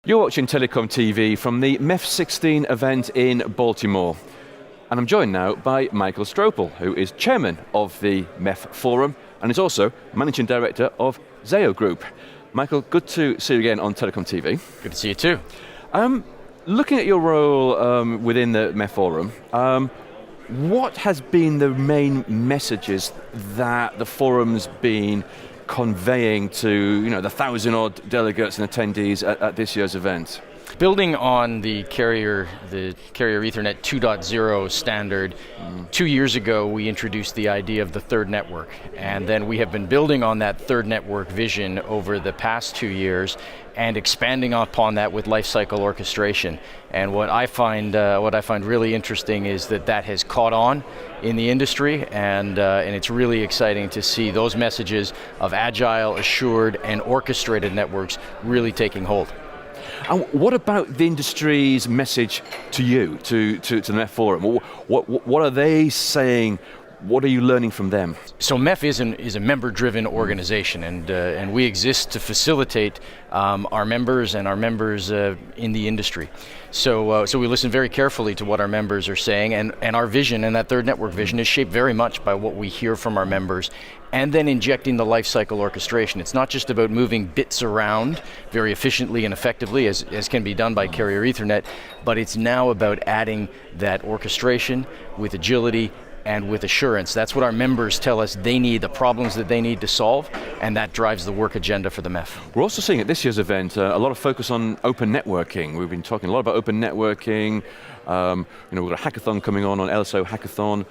You're watching TelecomTV from the MEF16 event in Baltimore. And I'm joined now by Michael Strople, who is chairman of the MEF Forum and is also managing director of Zayo Group. Michael, good to see you again on TelecomTV. Good to see you too. Looking at your role within the MEF Forum, what has been the main messages that the forum's been conveying to the 1,000-odd delegates and attendees at this year's event? Building on the carrier Ethernet 2.0 standard, 2 years ago we introduced the idea of the third network, and then we have been building on that third network vision over the past 2 years and expanding upon that with lifecycle orchestration. And what I find really interesting is that has caught on in the industry, and it's really exciting to see those messages of agile, assured, and orchestrated networks really taking hold. And what about the industry's message to you, to the MEF Forum? What are they saying? What are you learning from them? So MEF is a member-driven organization, and we exist to facilitate our members and our members in the industry. So we listen very carefully to what our members are saying, and our vision, and that third network vision, is shaped very much by what we hear from our members, and then injecting the lifecycle orchestration. It's not just about moving bits around very efficiently and effectively, as can be done by carrier Ethernet, but it's now about adding that orchestration with agility and with assurance. That's what our members tell us they need, the problems that they need to solve, and that drives the work agenda for the MEF. We're also seeing at this year's event a lot of focus on open networking. We've been talking a lot about open networking. We've got a hackathon coming on LSO Hackathon.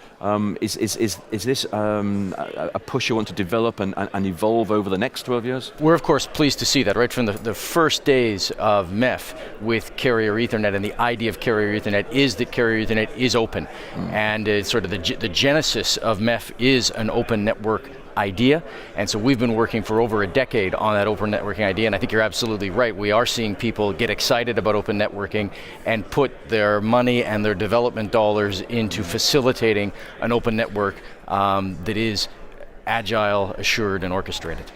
Is this a push you want to develop and evolve over the next 12 years? We're of course pleased to see that right from the first days of MEF with carrier Ethernet, and the idea of carrier Ethernet is that carrier Ethernet is open, and it's sort of the genesis of MEF is an open network idea, and so we've been working for over a decade on that open networking idea, and I think you're absolutely right. We are seeing people get excited about open networking and put their money and their development dollars into facilitating an open network that is agile, assured, and orchestrated.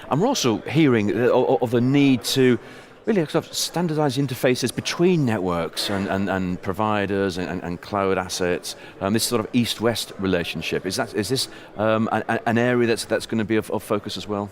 And we're also hearing of the need to really sort of standardize interfaces between networks and providers and cloud assets. This sort of east-west relationship. Is this an area that's going to be of focus as well?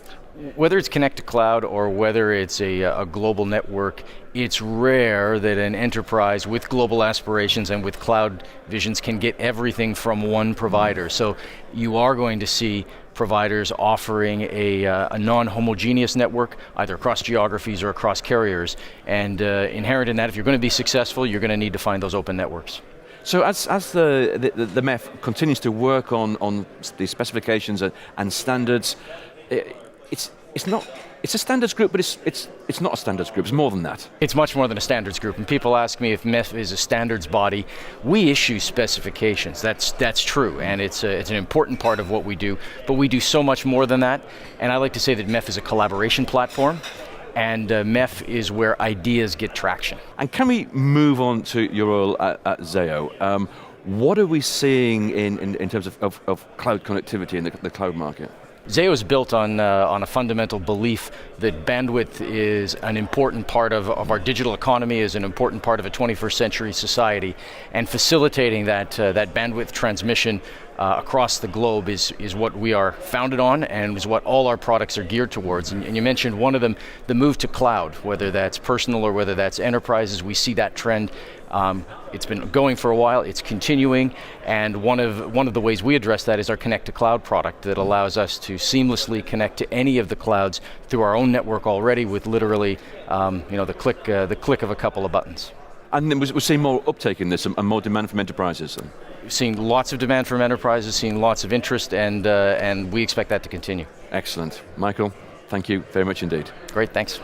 Whether it's connect to cloud or whether it's a global network, it's rare that an enterprise with global aspirations and with cloud visions can get everything from one provider. So you are going to see providers offering a non-homogeneous network, either across geographies or across carriers. And inherent in that, if you're going to be successful, you're going to need to find those open networks. So as the MEF continues to work on the specifications and standards, it's a standards group, but it's not a standards group. It's more than that. It's much more than a standards group. And people ask me if MEF is a standards body. We issue specifications. That's true, and it's an important part of what we do. But we do so much more than that. And I like to say that MEF is a collaboration platform, and MEF is where ideas get traction. And can we move on to your role at Zayo? What are we seeing in terms of cloud connectivity in the cloud market? Zayo is built on a fundamental belief that bandwidth is an important part of our digital economy, is an important part of a 21st century society, and facilitating that bandwidth transmission across the globe is what we are founded on, and is what all our products are geared towards. And you mentioned one of them, the move to cloud, whether that's personal or whether that's enterprises. We see that trend. It's been going for a while, it's continuing, and one of the ways we address that is our Connect to Cloud product that allows us to seamlessly connect to any of the clouds through our own network already with literally the click of a couple of buttons. And then we're seeing more uptake in this and more demand from enterprises. We've seen lots of demand from enterprises, seen lots of interest, and we expect that to continue. Excellent. Michael, thank you very much indeed. Great, thanks.